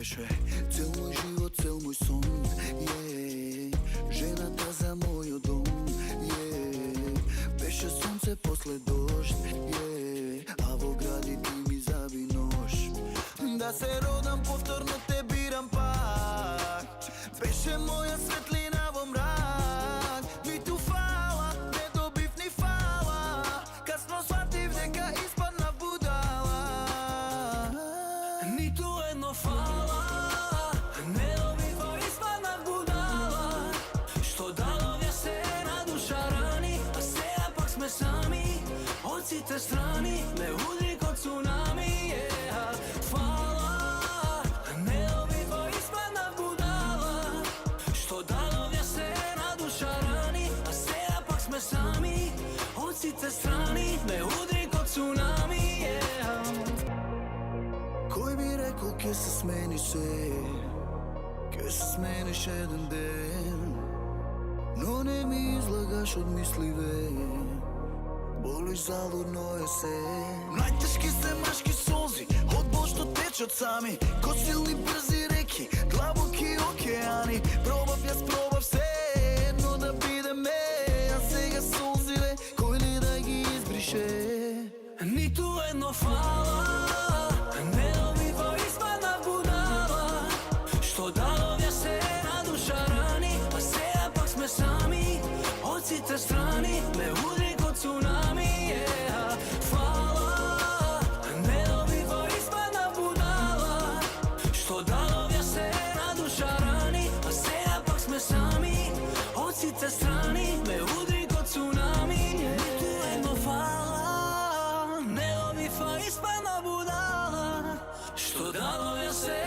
беше цел мой живот, цел мой сон. Жената за мојот дом. Беше сонце после дожд. А во гради ти ми заби нож. Да се родам повторно, те бирам пак. Беше моја светлина во мрак. Ниту фала, не добив ни фала. Касно сватив дека испадна будала. Ниту едно фала, не добив, испадна будала. Што дадовја се на душа рани, а сега пак сме сами. Од сите страни ме удри ко цунами. Фала, не добив, испадна будала. Што дадовја се на душа рани, а сега пак сме сами. Од сите страни ме удри ко цунами. Кој би рекол ке се смени се, ке се смениш еден ден. Но не ми излагаш од мисливе, болиш залудно е се. Најтешки се машки солзи, од бол што течат сами. Ко силни брзи реки, длабоки океани. Пробав јас, пробав се, едно да бидеме. А сега солзиве, кој ли да ги избрише? Ниту едно фала, не добива, испадна будала. Што дадовја се на душа рани, а сега пак сме сами. Од сите страни ме удри ко цунами. Фала, не добива, испадна будала. Што дадовја се на душа рани, а сега пак сме сами. Од сите страни ме удри ко цунами. Ниту едно фала, не добива, испадна будала. Што дадовја се.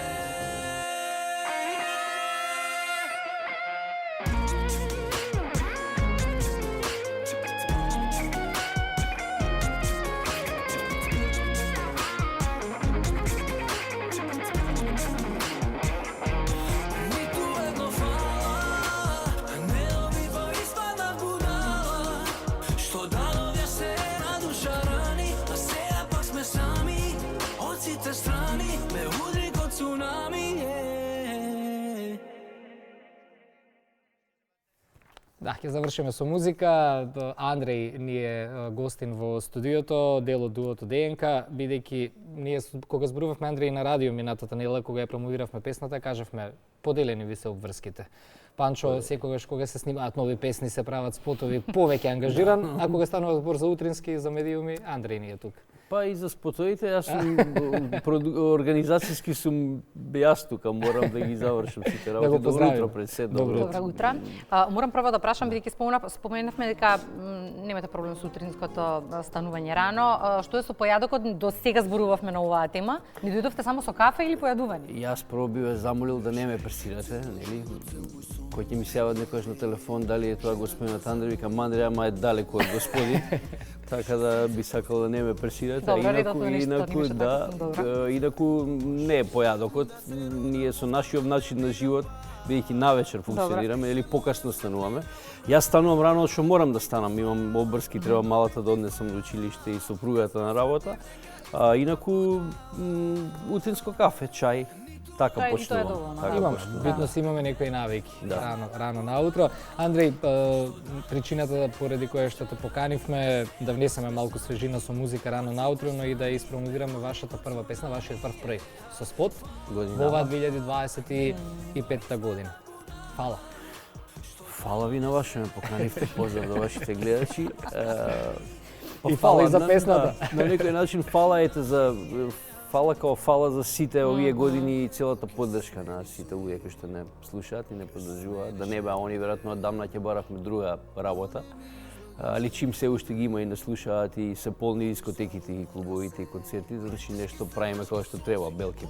Ниту едно фала, не добива, испадна будала. Што дадовја се на душа рани, а сега пак сме сами. Од сите страни ме удри ко цунами. Да, ќе завршиме со музика. Андреј ни е гостин во студиото, дел од дуото ДНК, бидејќи ние кога зборувавме Андреј на радио минатата недела, кога ја промовиравме песната, кажавме поделени ви се обврските. Панчо секогаш кога се снимаат нови песни, се прават спотови, повеќе ангажиран, а кога станува збор за утрински и за медиуми, Андреј ни е тук. Па и за спотовите, јас сум организацијски сум јас тука, морам да ги завршам сите работи. го Добро поздравиме. утро пред се, Добро добро. Добро утро. Морам прво да прашам, бидејќи споменавме дека немате проблем со утринското станување рано. Што е со појадокот? До сега зборувавме на оваа тема. Ни дојдовте само со кафе или појадување? Јас прво би ве замолил да не ме пресирате, нели? Кој ќе ми се јават некојаш на телефон, дали е тоа господинот Андреј, викам Андреј, ама е далеко од господин. Така да би сакал да не ме пресирате. Добро, редовно нешто, инаку немаше да, така, добро. инаку не е појадокот. Ние со нашиот начин на живот, бидејќи навечер функционираме или покасно стануваме. Јас станувам рано што морам да станам, имам обврски, треба малата да однесам до училиште и сопругата на работа. Инаку утринско кафе, чај, така Тоа е почнувам. доволно, Така да. Имаме, почнувам. битно си имаме некои навики Да. рано наутро. Андреј, причината поради која што те поканивме да внесеме малку свежина со музика рано наутро, но и да испромовираме вашата прва песна, вашиот прв проект со спот Годинава. во оваа 2025 година. Фала. Фала ви на вас што ме поканивте, поздрав до вашите гледачи. И фала и за песната. На некој начин фала ете за фала као фала за сите овие години и целата поддршка на сите луѓе кои што не слушаат и не поддржуваат. Да не беа они веројатно одамна ќе баравме друга работа. Али чим се уште ги има и не слушаат и се полни дискотеките и клубовите и концерти, значи нешто правиме како што треба, белки.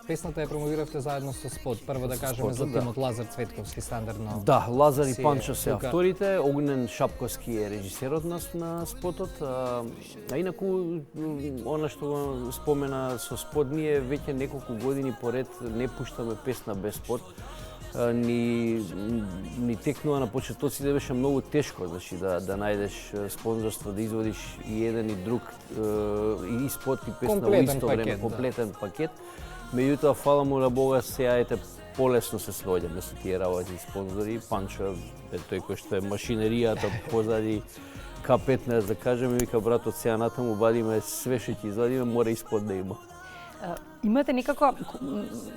Песната ја промовиравте заедно со спот. Прво да кажеме за Спотот, да. тимот Лазар Цветковски стандардно. Да, Лазар и си Панчо се тука. авторите, Огнен Шапковски е режисерот на спотот. А инаку, она што го спомена со спот, ние веќе неколку години поред не пуштаме песна без спот. Ни текнува на почетоците, беше многу тешко, значи да најдеш спонзорство, да изводиш и еден и друг и спот и песна во Комплетен исто пакет, време, да. комплетен пакет. Меѓутоа, фала му на Бога, сега ете полесно се сроѓаме со тие работи, спонзори. Панчо е тој кој што е машинеријата позади К15, да кажеме, вика братот, сега натаму вадиме све што ќе извадиме, мора испод да има. Имате некако,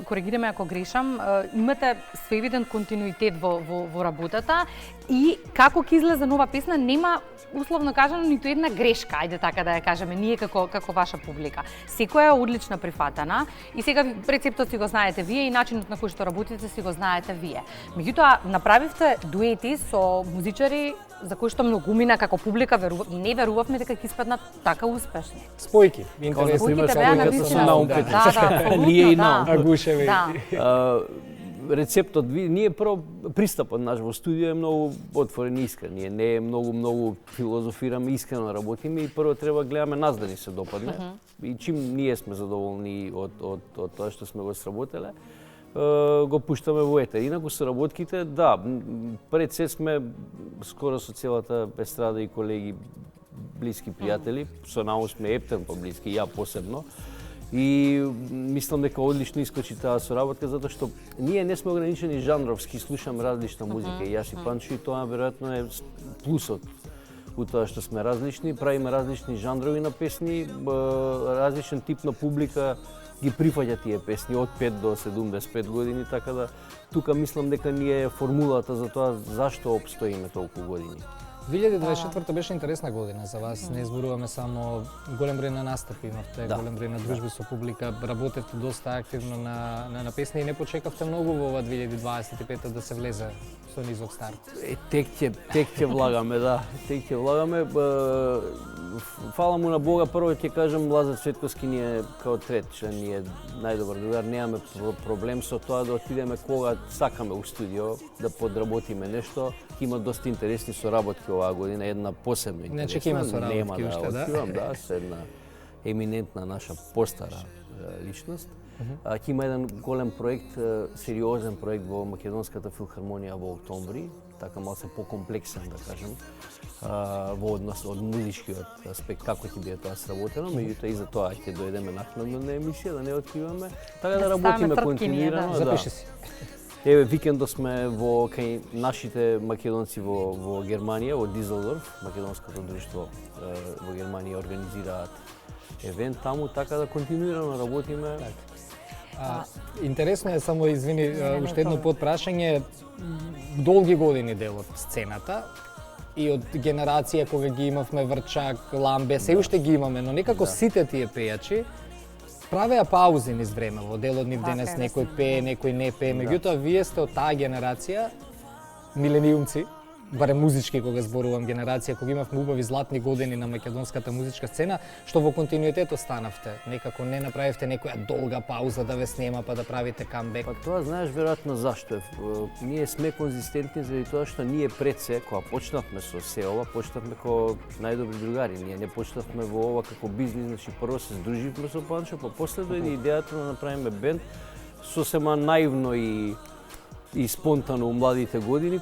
коригираме ако грешам, имате свевиден континуитет во работата и како ќе излезе нова песна, нема условно кажано ниту една грешка, ајде така да ја кажеме, ние како ваша публика. Секоја е одлично прифатена и сега рецептот си го знаете вие и начинот на кој што работите си го знаете вие. Меѓутоа, направивте дуети со музичари за кои што многумина како публика не верувавме дека ќе испаднат така успешни. Спојки, интересни. Спојките беа навистина. Да, Ние и Наум. Агушеви. Да. Рецептот, ние прво пристапот наш во студио е многу отворен и искрен. Ние не е многу филозофираме, искрено работиме и прво треба гледаме нас да ни се допадне. И чим ние сме задоволни од тоа што сме го сработеле, го пуштаме во етер. Инаку соработките, да, пред се сме скоро со целата естрада и колеги, блиски пријатели, со Наум сме ептен поблиски, ја посебно. И мислам дека одлично искочи таа соработка, затоа што ние не сме ограничени жанровски, слушаме различна музика. И јас и Панчо, и тоа веројатно е плюсот у тоа што сме различни, правиме различни жанрови на песни, различен тип на публика ги прифаќа тие песни од 5 до 75 години, така да тука мислам дека ние е формулата за тоа зашто опстоиме толку години. 2024 беше интересна година за вас. Не зборуваме само голем број на настапи, имавте голем број на дружби со публика, работевте доста активно на песни и не почекавте многу во ова 2025 да се влезе со низок старт. Тек ќе влагаме, да. Тек ќе влагаме. Фала му на Бога, прво ќе кажам, Лазар Цветковски ни е као трет член, ни е најдобар другар, немаме проблем со тоа да отидеме кога сакаме у студио, да подработиме нешто. Има доста интересни соработки оваа година, една посебно интересна. Значи ќе има соработки уште, да? Откривам, да, со една еминентна наша постара личност. Ќе има еден голем проект, сериозен проект во Македонската филхармонија во октомври, така малку покомплексен, да кажем, во однос од музичкиот аспект, како ќе биде тоа сработено, меѓутоа и за тоа ќе дојдеме накнадно на емисија, да не откриваме, така да работиме континуирано. Запиши си. Еве, викендо сме кај нашите македонци во Германија, во Дизелдорф, македонското друштво во Германија организираат евент таму, така да континуирано работиме. Интересно е, само извини, уште едно подпрашање, долги години дел од сцената и од генерација кога ги имавме Врчак, Ламбе, се уште ги имаме, но некако сите тие пејачи правеа паузи низ време, во дел од нив денес некој пее, некој не пее, меѓутоа вие сте од таа генерација, милениумци, барем музички кога зборувам генерација, кога имавме убави златни години на македонската музичка сцена, што во континуитет останавте, некако не направивте некоја долга пауза да ве снема па да правите камбек. Па тоа знаеш веројатно зашто е. Ние сме конзистентни заради тоа што ние пред се, кога почнавме со се ова, почнавме како најдобри другари. Ние не почнавме во ова како бизнис, значи прво се здруживме со Панчо, па после дојде идејата да направиме бенд сосема наивно и спонтано у младите години,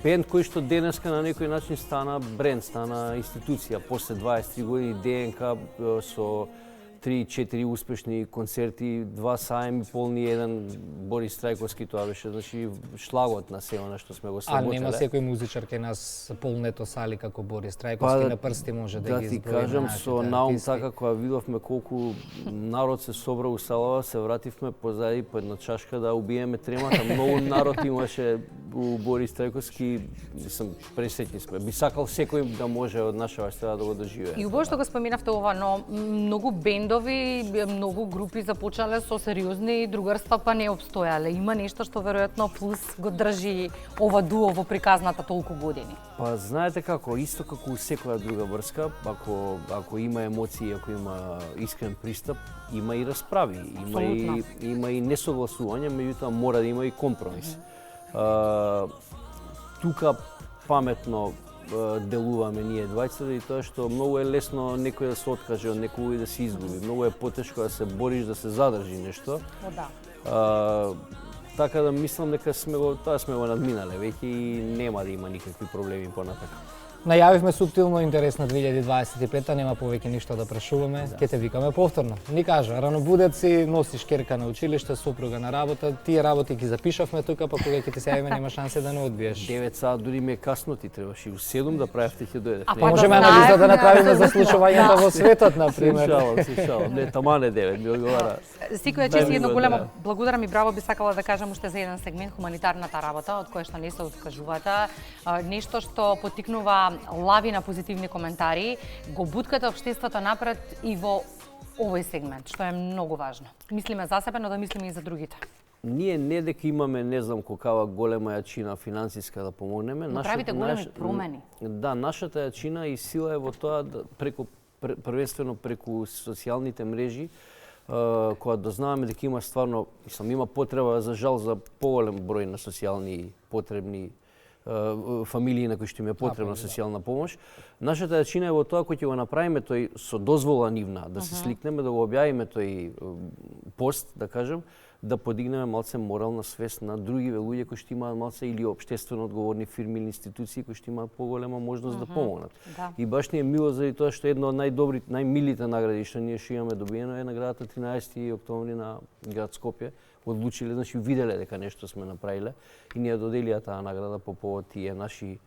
бенд кој што денеска на некој начин стана бренд, стана институција. После 23 години ДНК со 3-4 успешни концерти, 2 саеми полни, еден Борис Трајковски, тоа беше значи шлагот на се она што сме го сработеле. Нема секој музичар кај нас полнето сали како Борис Трајковски, на прсти може да ги изброи. Да ти кажам, со Наум така кога видовме колку народ се собра у салава, се вративме позади по една чашка да убиеме тремата. Многу народ имаше у Борис Трајковски, мислам, пресеќни сме. Би сакал секој да може од нашава страна да го доживее. И убаво што го споменавте ова, но многу бендови, многу групи започнале со сериозни другарства, па не обстојале. Има нешто што веројатно плюс го држи ова дуо во приказната толку години. Па знаете како, исто како секоја друга врска, ако има емоции, ако има искрен пристап, има и расправи, има и несогласување, меѓутоа мора да има и компромис. Тука паметно делуваме ние двајцата и тоа што многу е лесно некој да се откаже од некој и да се изгуби. Многу е потешко да се бориш да се задржи нешто. Така да мислам дека тоа сме го надминале веќе и нема да има никакви проблеми понатака. Најавивме суптилно интерес на 2025-та, нема повеќе ништо да прашуваме, ќе те викаме повторно. Ни кажа, ранобудец си, носиш керка на училиште, супруга на работа, тие работи ги запишавме тука, па кога ќе ти се јавиме нема шансе да не одбиеш. 9 саат дури ми е касно, ти требаше и у 7 да правевте ќе дојдете. А Па па можеме да анализа да знаеме, направиме да. за случувањата во светот, на пример. Се шалам. Не, таман е 9, ми одговара. Секоја Дай чест ми и едно го, големо да. благодарам и браво би сакала да кажам уште за еден сегмент хуманитарната работа од која што не се откажувате. Нешто што поттикнува лавина позитивни коментари, го буткате општеството напред и во овој сегмент, што е многу важно. Мислиме за себе, но да мислиме и за другите. Ние не дека имаме не знам колкава голема јачина финансиска да помогнеме. Но правите големи промени. Да, нашата јачина и сила е во тоа да првенствено преку социјалните мрежи, кога дознаваме дека има стварно, има потреба за жал за поголем број на социјални потребни фамилии на кои што им е потребна социјална помош. Нашата јачина е во тоа кој ќе го направиме тој со дозвола нивна, да се сликнеме, да го објавиме тој пост, да кажем, да подигнеме малце морална свест на другиве луѓе кои што имаат малце или општествено одговорни фирми или институции кои што имаат поголема можност да помогнат. Да. И баш ни е мило заради тоа што една од најдобрите, најмилите награди што ние што имаме добиено е наградата 13 октомври на град Скопје. Одлучиле, значи виделе дека нешто сме направиле и ни ја доделија таа награда по повод тие наши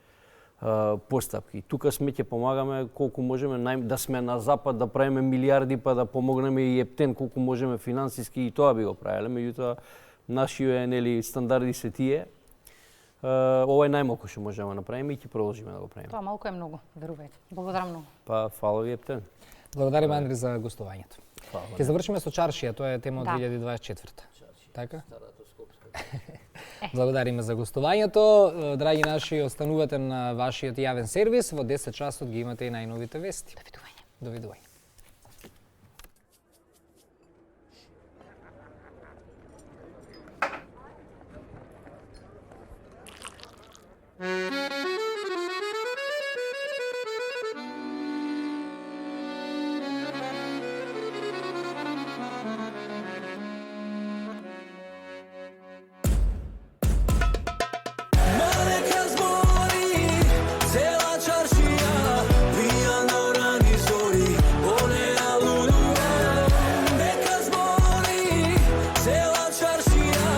постапки. Тука сме ќе помагаме колку можеме, да сме на запад, да правиме милиарди, па да помогнеме и ептен колку можеме финансиски, и тоа би го правеле. Меѓутоа, нашите нели стандарди се тие. Ова е најмалку што можеме да направиме и ќе продолжиме да го правиме. Тоа малку е многу, верувајте. Благодарам многу. Па, фала ви ептен. Благодарим, Андри, за гостувањето. Ќе завршиме со чаршија, тоа е тема од Да. 2024. Така? Благодариме за гостувањето. Драги наши, останувате на вашиот јавен сервис. Во 10 часот ги имате и најновите вести. Довидување. Нека збори цела чаршија, пијано рани зори, онеа лулуа. Нека збори цела чаршија,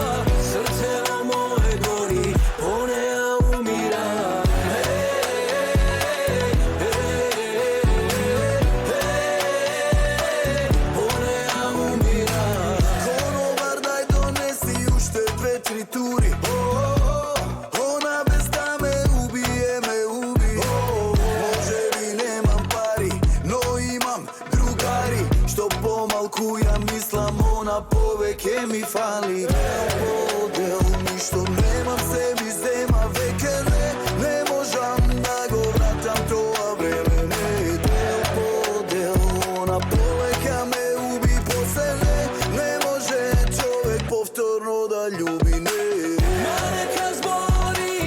срцево мое гори, онеа умира. Онеа умира. Конобар, дај донеси уште 2-3 тури. Она без да ме убие, ме уби. Може би немам пари, но имам другари. Што помалку ја мислам, она повеќе ми фали. Дел ништо немам, се ми зема веќе не можам да го вратам тоа време. Не дел по дел, она повеќе ме уби. После не може човек повторно да љуби. Нека збори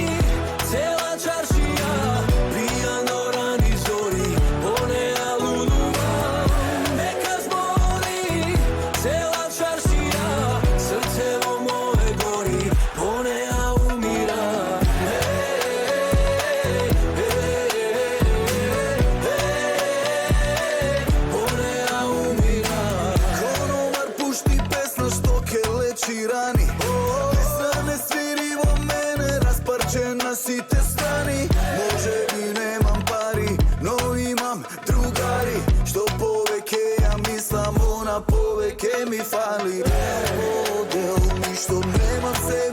цела чаршија, пијано рани зори, онеа лулуа. Нека збори цела чаршија, срцево мое гори, онеа умира. Онеа умира. Кономар пушти песна што ке лечи рани. Песна не свири во мене, распарчена сите страни. Може би немам пари, но имам другари. Што повеќе ја мислам, она повеќе ми фали. Дел ништо немам, се